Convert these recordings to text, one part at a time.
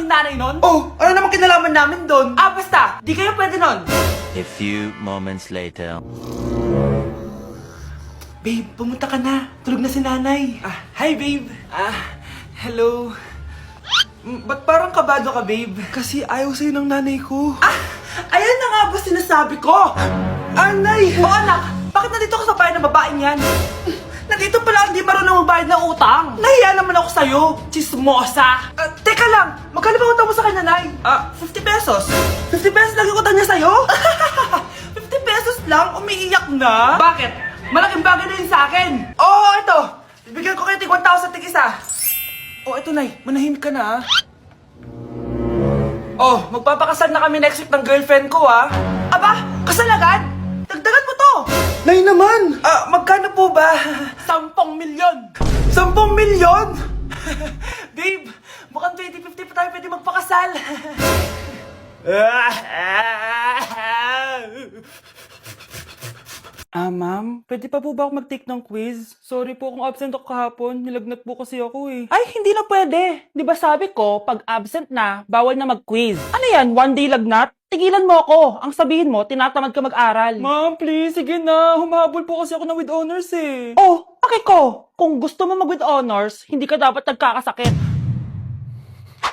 kaming nanay nun? Oh, ano naman kinalaman namin doon? Ah, basta, di kayo pwede nun. A few moments later. Babe, pumunta ka na. Tulog na si nanay. Hi, babe. Hello. Ba't parang kabado ka, babe? Kasi ayaw sa'yo ng nanay ko. Ayan na nga ba sinasabi ko? Anay! O anak, bakit nandito ka sa bahay ng babaeng yan? Nandito pala hindi marunong magbayad ng utang. Nahiya naman ako sa'yo, chismosa. Teka lang, magkano ba utang mo sa kanya, Nay? 50 pesos. 50 pesos lang yung utang niya sa'yo? 50 pesos lang? Umiiyak na? Bakit? Malaking bagay na yun sa akin. Oo, ito. Bibigyan ko kayo tig 1,000 tig isa. Oh, ito, Nay. Manahimik ka na, Oh, magpapakasal na kami next week ng girlfriend ko, Aba, kasal agad? Dagdagan mo to. Nay naman! Magkano po ba? 10 milyon. 10 milyon? Babe, mukhang 2050 pa tayo pwede magpakasal. Ma'am, pwede pa po ba ako mag-take ng quiz? Sorry po kung absent ako kahapon. Nilagnat po kasi ako eh. Ay, hindi na pwede. Di ba sabi ko, pag absent na, bawal na mag-quiz. Ano yan, one day lagnat? Tigilan mo ako. Ang sabihin mo, tinatamad ka mag-aral. Ma'am, please, sige na. Humahabol po kasi ako ng with honors eh. Oh, okay ko. Kung gusto mo mag-with honors, hindi ka dapat nagkakasakit.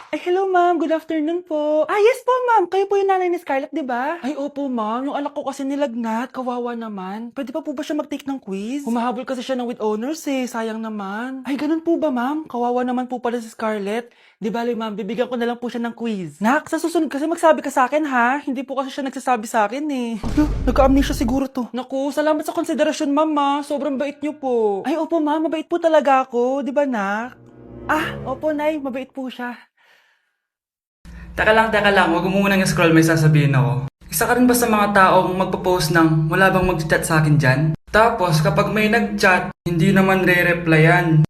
Ay, hello ma'am. Good afternoon po. Yes po, ma'am. Kayo po yung nanay ni Scarlett, di ba? Ay, opo ma'am. Yung anak ko kasi nilagnat. Kawawa naman. Pwede pa po ba siya mag-take ng quiz? Humahabol kasi siya ng with honors eh. Sayang naman. Ay, ganun po ba ma'am? Kawawa naman po pala si Scarlett. Di bale ma'am, bibigyan ko na lang po siya ng quiz. Nak, sa susunod kasi magsabi ka sa akin ha. Hindi po kasi siya nagsasabi sa akin eh. Nagka-amnesia siguro to. Naku, salamat sa konsiderasyon ma'am. Sobrang bait niyo po. Ay, opo ma'am. Mabait po talaga ako. Di ba nak? Opo nay. Mabait po siya. Teka lang, huwag mo munang scroll, may sasabihin ako. Isa ka rin ba sa mga taong magpo-post ng wala bang mag-chat sa akin dyan? Tapos kapag may nag-chat, hindi naman re-replyan.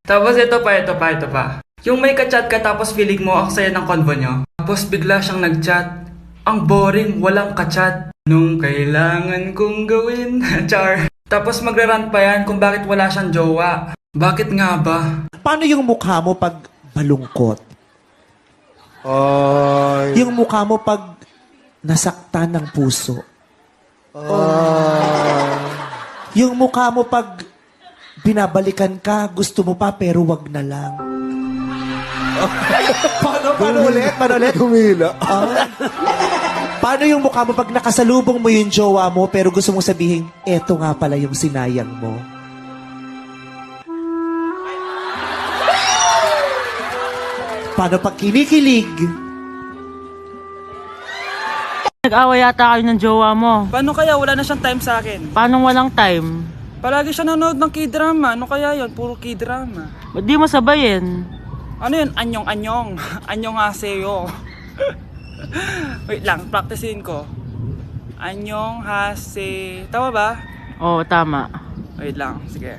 Tapos ito pa. Yung may ka-chat ka tapos feeling mo ang saya ng convo nyo. Tapos bigla siyang nag-chat. Ang boring, walang ka-chat. Nung kailangan kong gawin, char. Tapos magra-rant pa yan kung bakit wala siyang jowa. Bakit nga ba? Paano yung mukha mo pag malungkot? Yung mukha mo pag nasaktan ng puso. Yung mukha mo pag binabalikan ka, gusto mo pa pero wag na lang. Paano ulit? Humila. Paano yung mukha mo pag nakasalubong mo yung jowa mo pero gusto mong sabihin, eto nga pala yung sinayang mo? Paano pag kinikilig? Nag-away yata kayo ng jowa mo. Paano kaya wala na siyang time sa akin? Paano walang time? Palagi siya nanonood ng K-drama. Ano kaya yun? Puro K-drama. Ba't di mo sabayin? Ano yun? Anyong. Anyong haseyo. Wait lang, practicein ko. Anyong hase... Tama ba? Oo, tama. Wait lang, sige.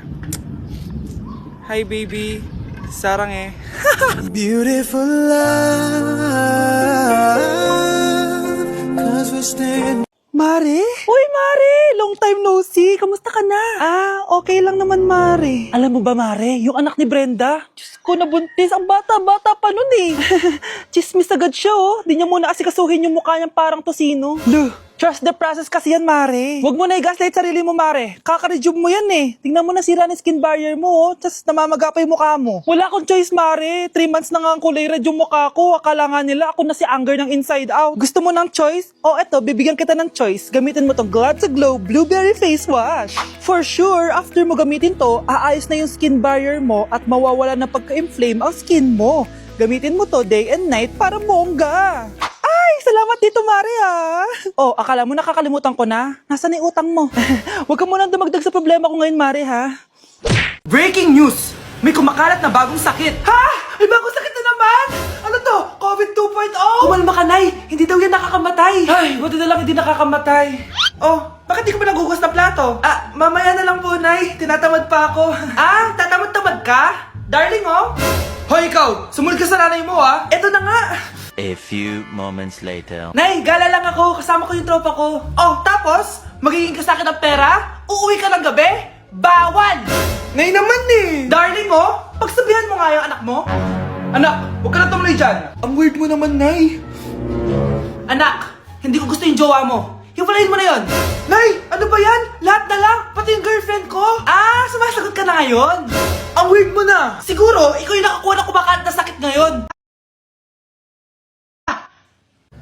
Hi baby, sarang eh. Beautiful love, 'cause we stand. Mare? Uy, Mare! Long time no see. Kamusta ka na? Okay lang naman, Mare. Alam mo ba, Mare? Yung anak ni Brenda? Diyos ko, nabuntis. Ang bata-bata pa nun eh. Chismis agad siya, oh. Di niya muna asikasuhin yung mukha niyang parang tosino. Luh! Trust the process kasi yan, Mare. Huwag mo na i-gaslight sarili mo, Mare. Kaka-rejuve mo yan eh. Tingnan mo na sira ng skin barrier mo, oh. Tapos namamaga pa yung mukha mo. Wala akong choice, Mare. 3 months na nga ang kulay red yung mukha ko. Akala nga nila ako na si Anger ng Inside Out. Gusto mo ng choice? Eto, bibigyan kita ng choice. Gamitin mo tong Glad to Glow Blueberry Face Wash. For sure, after mo gamitin to, aayos na yung skin barrier mo at mawawala na pagka-inflame ang skin mo. Gamitin mo to day and night para bongga. Salamat dito, Mare, ha? Akala mo nakakalimutan ko na? Nasaan yung utang mo? Huwag ka munang dumagdag sa problema ko ngayon, Mare, ha? Breaking news! May kumakalat na bagong sakit. Ha? May bagong sakit na naman? Ano to? COVID 2.0? Kumalma ka, Nay. Hindi daw yan nakakamatay. Ay, buti na lang hindi nakakamatay. Bakit di ko pa nagugas na plato? Mamaya na lang po, Nay. Tinatamad pa ako. Tatamad-tamad ka? Darling, Hoy, ikaw! Sumunod ka sa nanay mo, ha? Eto na nga! A few moments later. Nay, gala lang ako. Kasama ko yung tropa ko. Tapos? Magiging ka sa akin ng pera? Uuwi ka ng gabi? Bawal! Nay naman eh! Darling, pagsabihan mo nga yung anak mo. Anak, huwag ka na tumuloy dyan. Ang weird mo naman, Nay. Anak, hindi ko gusto yung jowa mo. Hiwalayin mo na yon. Nay, ano ba yan? Lahat na lang, pati yung girlfriend ko. Ah, sumasagot ka na ngayon? Ang weird mo na. Siguro, ikaw yung nakakuha na kumakain na sakit ngayon.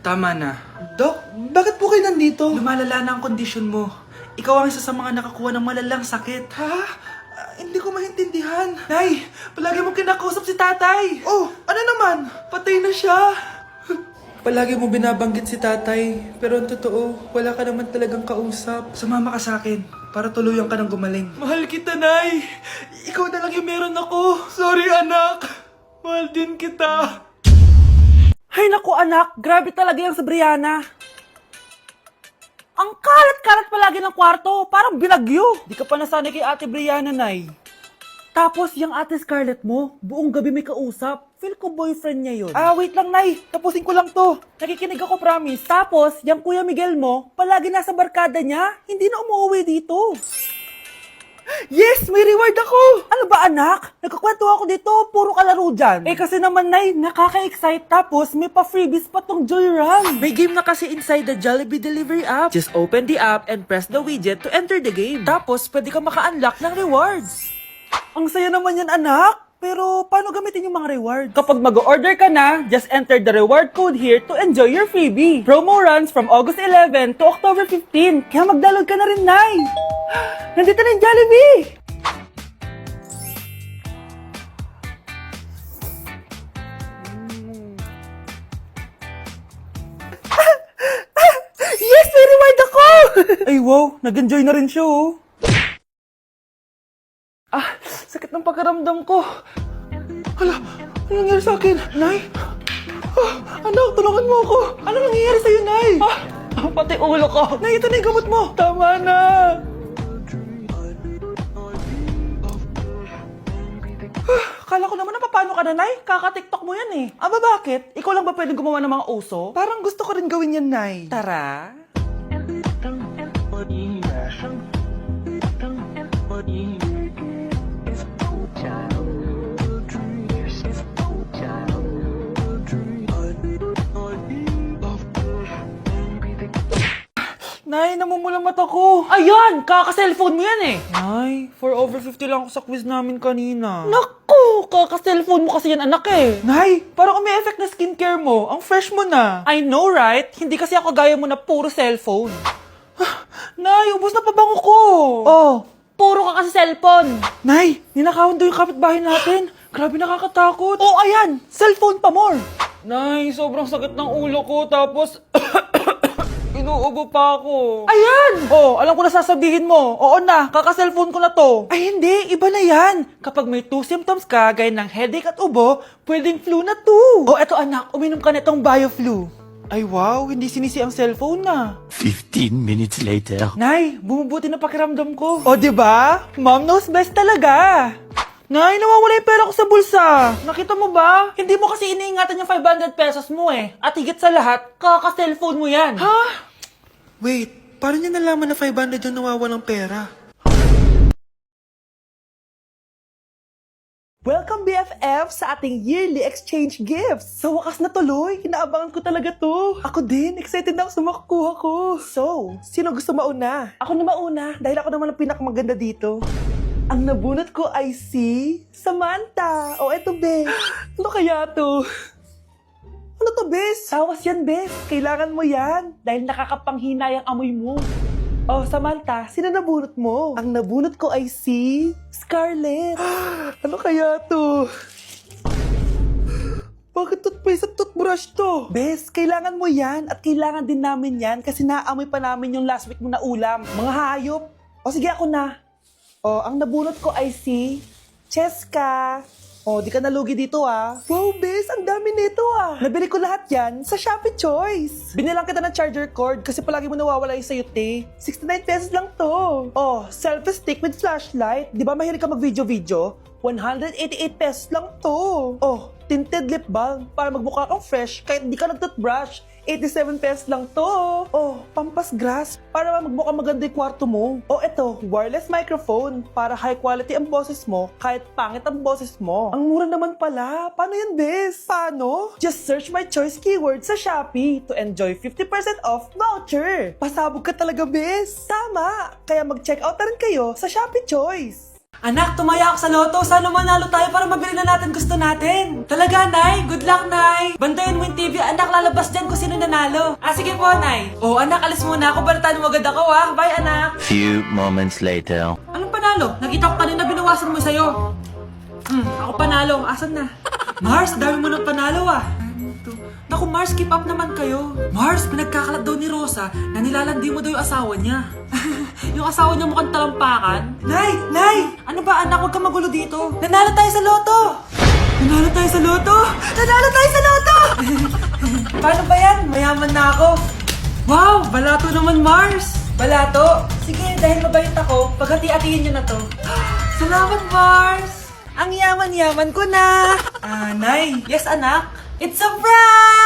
Tama na. Dok, bakit po kayo nandito? Lumalala na ang kondisyon mo. Ikaw ang isa sa mga nakakuha ng malalang sakit. Ha? Hindi ko maintindihan. Nay, palagi mo kinakausap si tatay. Oh, ano naman? Patay na siya. Palagi mo binabanggit si tatay, pero ang totoo, wala ka naman talagang kausap. Sumama ka sa akin, para tuluyan ka ng gumaling. Mahal kita, Nay. Ikaw na lang yung meron ako. Sorry, anak. Mahal din kita. Ay naku anak, grabe talaga yung sa Brianna. Ang kalat-kalat palagi ng kwarto, parang binagyo. Di ka pa nasanay kay Ate Brianna, Nay. Tapos, yung Ate Scarlett mo, buong gabi may kausap. Feel ko boyfriend niya yun. Ah, wait lang, Nay. Tapusin ko lang to. Nakikinig ako, promise. Tapos, yung Kuya Miguel mo, palagi nasa barkada niya. Hindi na umuwi dito. Yes! May reward ako! Ano ba, anak? Nagkakwento ako dito, puro kalaro dyan. Eh kasi naman, Nay, nakaka-excite. Tapos, may pa-freebies pa tong Joyrun. May game na kasi inside the Jollibee Delivery app. Just open the app and press the widget to enter the game. Tapos, pwede ka maka-unlock ng rewards. Ang saya naman yan, anak. Pero, paano gamitin yung mga rewards? Kapag mag-order ka na, just enter the reward code here to enjoy your freebie. Promo runs from August 11 to October 15. Kaya mag-download ka na rin, Nay. Nandito na yung Jollibee! Yes! May reward ako! Ay, wow. Nag-enjoy na rin siya, oh. Ah, sakit ng pakiramdam ko. Hala, ano nangyari sa akin? Nay? Anak, tulungan mo ako. Ano nangyayari sa'yo, Nay? Pati ulo ko. Nay, ito na yung gamot mo. Tama na. Kala ko naman na paano ka na, Nay? Kaka-tiktok mo yan eh. Aba, bakit? Ikaw lang ba pwedeng gumawa ng mga uso? Parang gusto ko rin gawin yan, Nay. Tara. Nay, namumulang mata ko. Ayan! Kaka-cellphone mo yan eh. Nay, 4 over 50 lang ako sa quiz namin kanina. Naku! Kaka-cellphone mo kasi yan, anak eh. Nay, parang may effect na skincare mo. Ang fresh mo na. I know, right? Hindi kasi ako gaya mo na puro cellphone. Nay, ubos na pabango ko. Oh, puro ka kasi cellphone. Nay, ninakawan daw yung kapitbahay natin. Grabe nakakatakot. Oh, ayan! Cellphone pa more. Nay, sobrang sakit ng ulo ko. Tapos, inuubo pa ako. Ayan! Oh, alam ko na sasabihin mo. Oo na, kaka-cellphone ko na to. Ay hindi, iba na yan. Kapag may 2 symptoms ka, gaya ng headache at ubo, pwedeng flu na to. Oh, eto anak, uminom ka nitong BioFlu. Ay wow, hindi sinisi ang cellphone na. 15 minutes later. Nay, bumubuti na pakiramdam ko. O, diba? Mom knows best talaga. Nay, nawawala yung pera ko sa bulsa. Nakita mo ba? Hindi mo kasi iniingatan yung 500 pesos mo eh. At higit sa lahat, kaka-cellphone mo yan. Ha? Wait, paano niya nalaman na 500 yung nawawalang pera? Welcome BFF sa ating yearly exchange gifts. Sa wakas na tuloy, inaabangan ko talaga to. Ako din, excited na ako sa makukuha ko. So, sino gusto mauna? Ako na mauna, dahil ako naman ang pinakamaganda dito. Ang nabunot ko ay si Samantha. O eto, Bes. Ano kaya to? Ano to, Bes? Tawas yan, Bes. Kailangan mo yan. Dahil nakakapanghinay ang amoy mo. Oh, Samantha, sino nabunot mo? Ang nabunot ko ay si Scarlett. Ano kaya to? Bakit toothpaste at toothbrush to? Bes, kailangan mo yan at kailangan din namin yan kasi naamoy pa namin yung last week mo na ulam. Mga hayop. O sige, ako na. O, ang nabunot ko ay si Cheska. O, di ka nalugi dito ah. Wow, Bes, ang dami nito ah. Nabili ko lahat yan sa Shopee Choice. Binilang kita ng charger cord kasi palagi mo nawawala yung sayote. 69 pesos lang to. Oh, selfie stick with flashlight. Di ba mahilig ka mag-video-video? 188 pesos lang to. Oh, tinted lip balm para magmukha kang fresh kahit di ka nag-toothbrush. 87 pesos lang to. Oh, pampas grass para magmukha maganda yung kwarto mo. Oh, eto, wireless microphone para high quality ang boses mo kahit pangit ang boses mo. Ang mura naman pala. Paano yan, bes? Paano? Just search my choice keyword sa Shopee to enjoy 50% off voucher. Pasabog ka talaga, bes. Tama. Kaya mag-check out na rin kayo sa Shopee Choice. Anak, tumaya ako sa loto. Sana manalo tayo para mabili na natin gusto natin. Talaga, Nay? Good luck, Nay. Bantayan mo yung TV. Anak, lalabas dyan kung sino nanalo. Ah, sige po, Nay. Oh, anak, alis muna ako. Balitaan mo agad ako, ah. Bye, anak. Few moments later. Anong panalo? Nakita ko kanina binawasan mo sa'yo. Ako panalo. Asan na? Mars, dami mo ng panalo, ah. Naku, Mars, keep up naman kayo. Mars, pinagkakalat daw ni Rosa na nilalandi mo daw yung asawa niya. Yung asawa niya mukhang talampakan. Nay! Nay! Ano ba, anak? Huwag ka magulo dito. Nanalo tayo sa loto! Nanalo tayo sa loto! Nanalo tayo sa loto! Paano ba yan? Mayaman na ako. Wow! Balato naman, Mars! Balato? Sige, dahil mabait ako, paghati-hatiin niyo na to. Salamat, Mars! Ang yaman-yaman ko na! Nay? Yes, anak? It's a prank!